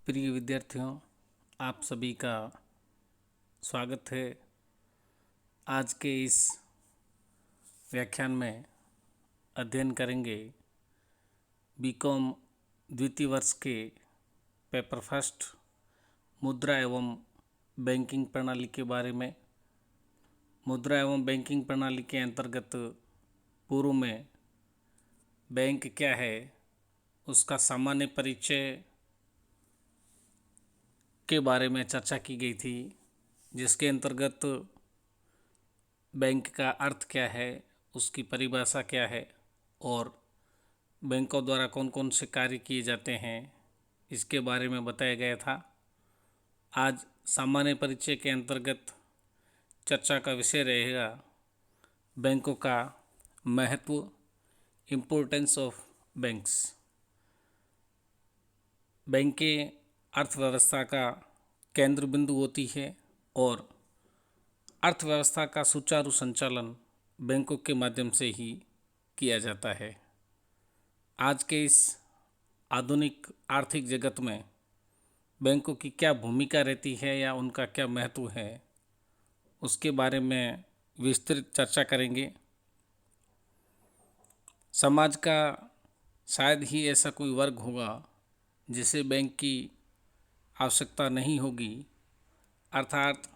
प्रिय विद्यार्थियों, आप सभी का स्वागत है। आज के इस व्याख्यान में अध्ययन करेंगे बीकॉम द्वितीय वर्ष के पेपर फर्स्ट मुद्रा एवं बैंकिंग प्रणाली के बारे में। मुद्रा एवं बैंकिंग प्रणाली के अंतर्गत पूर्व में बैंक क्या है, उसका सामान्य परिचय के बारे में चर्चा की गई थी, जिसके अंतर्गत बैंक का अर्थ क्या है, उसकी परिभाषा क्या है और बैंकों द्वारा कौन कौन से कार्य किए जाते हैं, इसके बारे में बताया गया था। आज सामान्य परिचय के अंतर्गत चर्चा का विषय रहेगा बैंकों का महत्व, इम्पोर्टेंस ऑफ बैंक्स। बैंकें अर्थव्यवस्था का केंद्र बिंदु होती है और अर्थव्यवस्था का सुचारू संचालन बैंकों के माध्यम से ही किया जाता है। आज के इस आधुनिक आर्थिक जगत में बैंकों की क्या भूमिका रहती है या उनका क्या महत्व है, उसके बारे में विस्तृत चर्चा करेंगे। समाज का शायद ही ऐसा कोई वर्ग होगा जिसे बैंक की आवश्यकता नहीं होगी, अर्थात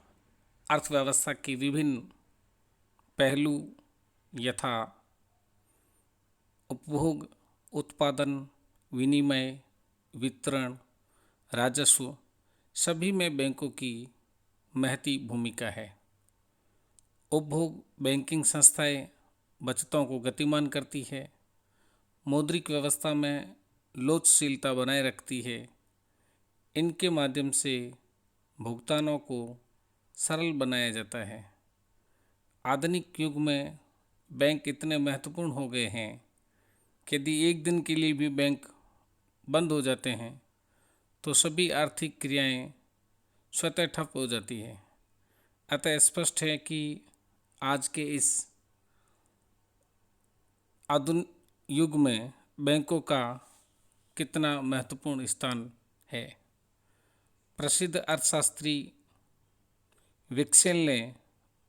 अर्थव्यवस्था के विभिन्न पहलू यथा उपभोग, उत्पादन, विनिमय, वितरण, राजस्व, सभी में बैंकों की महती भूमिका है। उपभोग बैंकिंग संस्थाएं बचतों को गतिमान करती है, मौद्रिक व्यवस्था में लोचशीलता बनाए रखती है। इनके माध्यम से भुगतानों को सरल बनाया जाता है। आधुनिक युग में बैंक इतने महत्वपूर्ण हो गए हैं कि यदि एक दिन के लिए भी बैंक बंद हो जाते हैं तो सभी आर्थिक क्रियाएं स्वतः ठप हो जाती है। अतः स्पष्ट है कि आज के इस आधुनिक युग में बैंकों का कितना महत्वपूर्ण स्थान है। प्रसिद्ध अर्थशास्त्री विक्सेल ने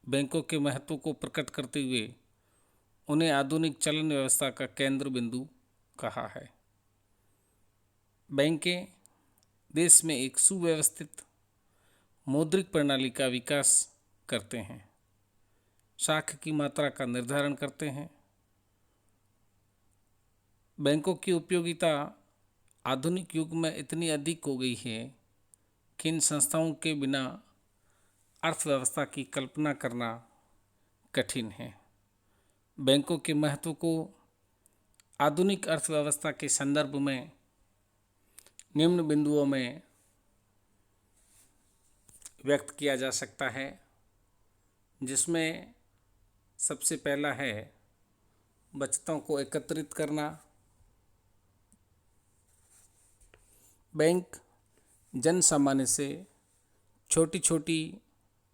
बैंकों के महत्व को प्रकट करते हुए उन्हें आधुनिक चलन व्यवस्था का केंद्र बिंदु कहा है। बैंकें देश में एक सुव्यवस्थित मौद्रिक प्रणाली का विकास करते हैं, साख की मात्रा का निर्धारण करते हैं। बैंकों की उपयोगिता आधुनिक युग में इतनी अधिक हो गई है कि इन संस्थाओं के बिना अर्थव्यवस्था की कल्पना करना कठिन है। बैंकों के महत्व को आधुनिक अर्थव्यवस्था के संदर्भ में निम्न बिंदुओं में व्यक्त किया जा सकता है, जिसमें सबसे पहला है बचतों को एकत्रित करना। बैंक जन सामान्य से छोटी छोटी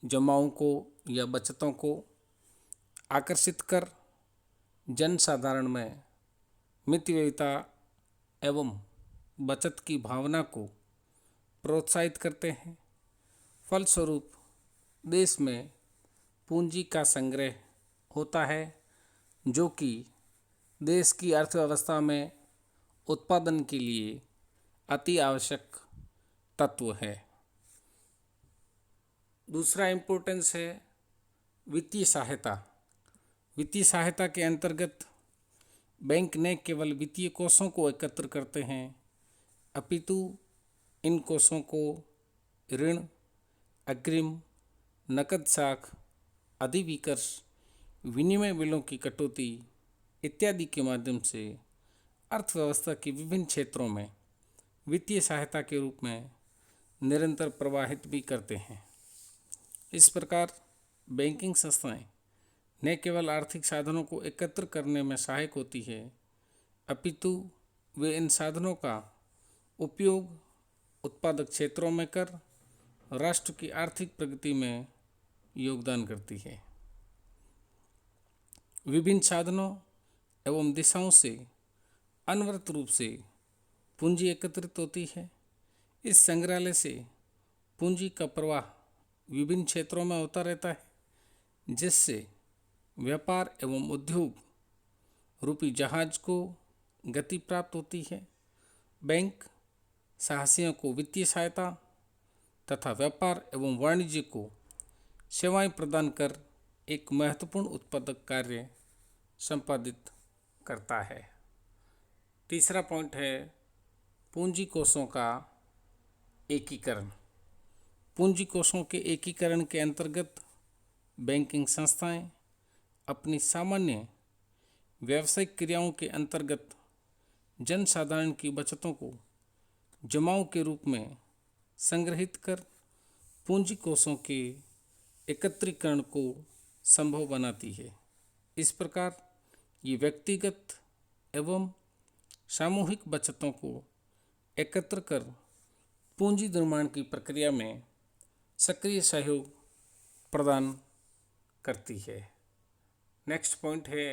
जमाओं को या बचतों को आकर्षित कर जन साधारण में मितव्ययिता एवं बचत की भावना को प्रोत्साहित करते हैं। फलस्वरूप देश में पूंजी का संग्रह होता है, जो कि देश की अर्थव्यवस्था में उत्पादन के लिए अति आवश्यक तत्व है। दूसरा इम्पोर्टेंस है वित्तीय सहायता। वित्तीय सहायता के अंतर्गत बैंक न केवल वित्तीय कोषों को एकत्र करते हैं, अपितु इन कोषों को ऋण, अग्रिम, नकद साख, अधिविकर्ष, विनिमय बिलों की कटौती इत्यादि के माध्यम से अर्थव्यवस्था के विभिन्न क्षेत्रों में वित्तीय सहायता के रूप में निरंतर प्रवाहित भी करते हैं। इस प्रकार बैंकिंग संस्थाएं न केवल आर्थिक साधनों को एकत्र करने में सहायक होती है, अपितु वे इन साधनों का उपयोग उत्पादक क्षेत्रों में कर राष्ट्र की आर्थिक प्रगति में योगदान करती है। विभिन्न साधनों एवं दिशाओं से अनवरत रूप से पूंजी एकत्रित होती है। इस संग्रहालय से पूंजी का प्रवाह विभिन्न क्षेत्रों में होता रहता है, जिससे व्यापार एवं उद्योग रूपी जहाज को गति प्राप्त होती है। बैंक साहसियों को वित्तीय सहायता तथा व्यापार एवं वाणिज्य को सेवाएं प्रदान कर एक महत्वपूर्ण उत्पादक कार्य संपादित करता है। तीसरा पॉइंट है पूंजी कोषों का एकीकरण। पूंजी कोषों के एकीकरण के अंतर्गत बैंकिंग संस्थाएं अपनी सामान्य व्यावसायिक क्रियाओं के अंतर्गत जनसाधारण की बचतों को जमाओं के रूप में संग्रहित कर पूंजी कोषों के एकत्रीकरण को संभव बनाती है। इस प्रकार ये व्यक्तिगत एवं सामूहिक बचतों को एकत्र कर पूंजी निर्माण की प्रक्रिया में सक्रिय सहयोग प्रदान करती है। नेक्स्ट पॉइंट है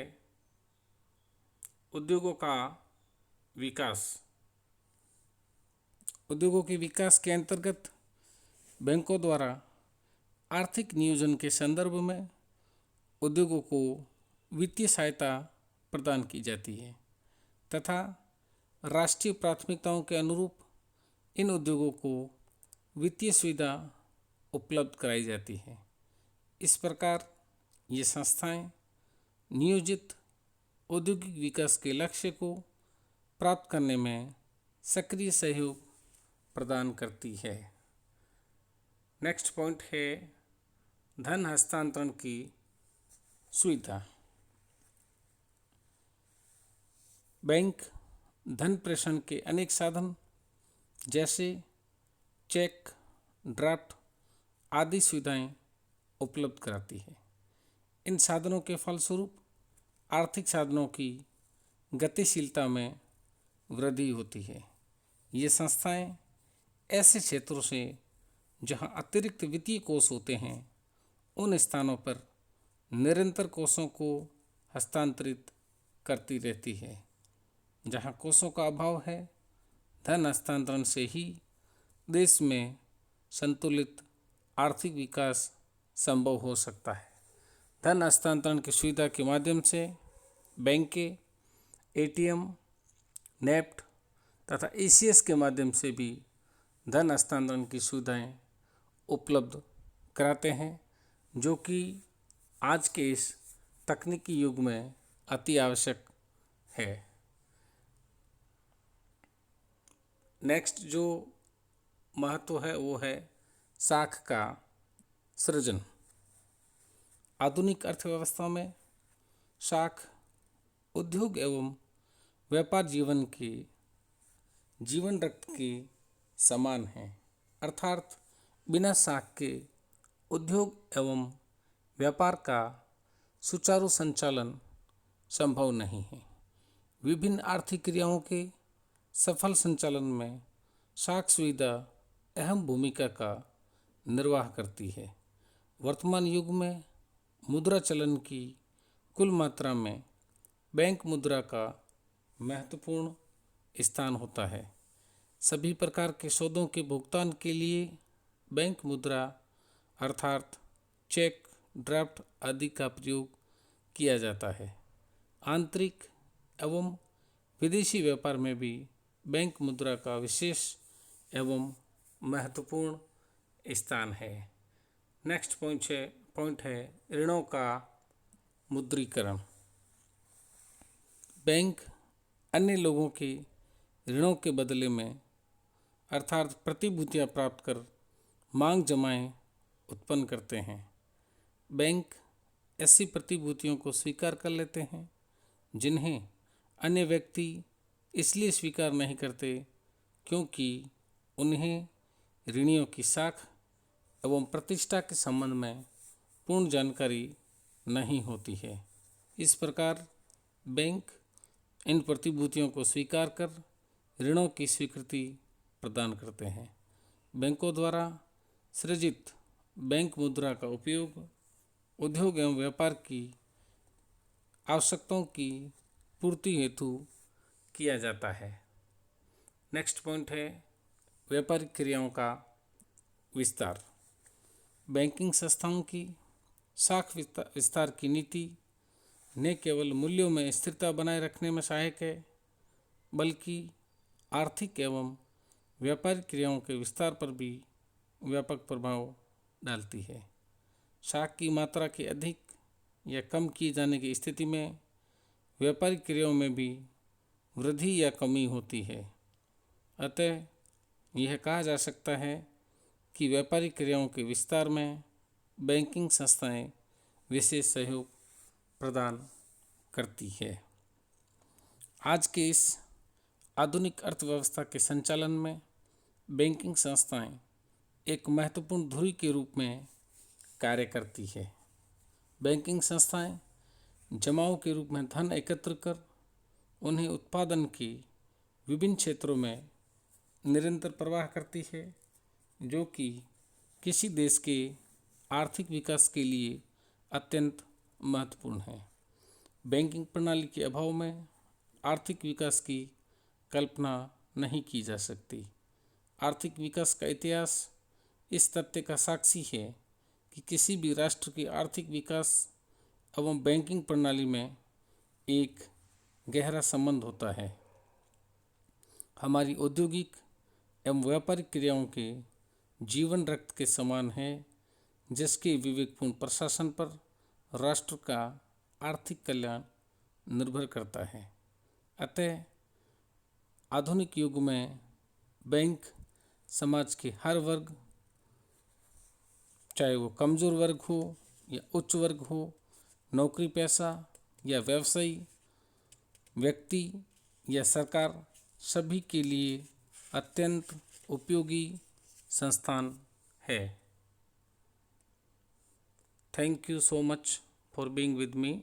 उद्योगों का विकास। उद्योगों के विकास के अंतर्गत बैंकों द्वारा आर्थिक नियोजन के संदर्भ में उद्योगों को वित्तीय सहायता प्रदान की जाती है तथा राष्ट्रीय प्राथमिकताओं के अनुरूप इन उद्योगों को वित्तीय सुविधा उपलब्ध कराई जाती है। इस प्रकार ये संस्थाएं नियोजित औद्योगिक विकास के लक्ष्य को प्राप्त करने में सक्रिय सहयोग प्रदान करती है। नेक्स्ट पॉइंट है धन हस्तांतरण की सुविधा। बैंक धन प्रेषण के अनेक साधन जैसे चेक, ड्राफ्ट आदि सुविधाएं उपलब्ध कराती है। इन साधनों के फलस्वरूप आर्थिक साधनों की गतिशीलता में वृद्धि होती है। ये संस्थाएं ऐसे क्षेत्रों से जहां अतिरिक्त वित्तीय कोष होते हैं उन स्थानों पर निरंतर कोषों को हस्तांतरित करती रहती है। जहां कोषों का अभाव है, धन हस्तांतरण से ही देश में संतुलित आर्थिक विकास संभव हो सकता है। धन हस्तांतरण की सुविधा के माध्यम से बैंकें, एटीएम, नेफ्ट तथा एसीएस के माध्यम से भी धन हस्तांतरण की सुविधाएं उपलब्ध कराते हैं, जो कि आज के इस तकनीकी युग में अति आवश्यक है। नेक्स्ट जो महत्व है वो है साख का सृजन। आधुनिक अर्थव्यवस्था में साख उद्योग एवं व्यापार जीवन रक्त के समान है, अर्थात बिना साख के उद्योग एवं व्यापार का सुचारू संचालन संभव नहीं है। विभिन्न आर्थिक क्रियाओं के सफल संचालन में साख सुविधा अहम भूमिका का निर्वाह करती है। वर्तमान युग में मुद्रा चलन की कुल मात्रा में बैंक मुद्रा का महत्वपूर्ण स्थान होता है। सभी प्रकार के सौदों के भुगतान के लिए बैंक मुद्रा अर्थात चेक, ड्राफ्ट आदि का प्रयोग किया जाता है। आंतरिक एवं विदेशी व्यापार में भी बैंक मुद्रा का विशेष एवं महत्वपूर्ण स्थान है। नेक्स्ट पॉइंट है ऋणों का मुद्रीकरण। बैंक अन्य लोगों के ऋणों के बदले में अर्थात प्रतिभूतियां प्राप्त कर मांग जमाएं उत्पन्न करते हैं। बैंक ऐसी प्रतिभूतियों को स्वीकार कर लेते हैं जिन्हें अन्य व्यक्ति इसलिए स्वीकार नहीं करते क्योंकि उन्हें ऋणियों की साख एवं प्रतिष्ठा के संबंध में पूर्ण जानकारी नहीं होती है। इस प्रकार बैंक इन प्रतिभूतियों को स्वीकार कर ऋणों की स्वीकृति प्रदान करते हैं। बैंकों द्वारा सृजित बैंक मुद्रा का उपयोग उद्योग एवं व्यापार की आवश्यकताओं की पूर्ति हेतु किया जाता है। नेक्स्ट पॉइंट है व्यापारिक क्रियाओं का विस्तार। बैंकिंग संस्थाओं की शाख विस्तार की नीति न केवल मूल्यों में स्थिरता बनाए रखने में सहायक है, बल्कि आर्थिक एवं व्यापारिक क्रियाओं के विस्तार पर भी व्यापक प्रभाव डालती है। शाख की मात्रा के अधिक या कम किए जाने की स्थिति में व्यापारिक क्रियाओं में भी वृद्धि या कमी होती है। अतः यह कहा जा सकता है कि व्यापारिक क्रियाओं के विस्तार में बैंकिंग संस्थाएं विशेष सहयोग प्रदान करती है। आज के इस आधुनिक अर्थव्यवस्था के संचालन में बैंकिंग संस्थाएं एक महत्वपूर्ण धुरी के रूप में कार्य करती है। बैंकिंग संस्थाएं जमाओं के रूप में धन एकत्र कर उन्हें उत्पादन के विभिन्न क्षेत्रों में निरंतर प्रवाह करती है, जो कि किसी देश के आर्थिक विकास के लिए अत्यंत महत्वपूर्ण है। बैंकिंग प्रणाली के अभाव में आर्थिक विकास की कल्पना नहीं की जा सकती। आर्थिक विकास का इतिहास इस तथ्य का साक्षी है कि किसी भी राष्ट्र की आर्थिक विकास एवं बैंकिंग प्रणाली में एक गहरा संबंध होता है। हमारी औद्योगिक एवं व्यापारिक क्रियाओं के जीवन रक्त के समान है, जिसके विवेकपूर्ण प्रशासन पर राष्ट्र का आर्थिक कल्याण निर्भर करता है। अतः आधुनिक युग में बैंक समाज के हर वर्ग, चाहे वो कमज़ोर वर्ग हो या उच्च वर्ग हो, नौकरी पेशा या व्यवसायी, व्यक्ति या सरकार, सभी के लिए अत्यंत उपयोगी संस्थान है। Thank you so much for being with me.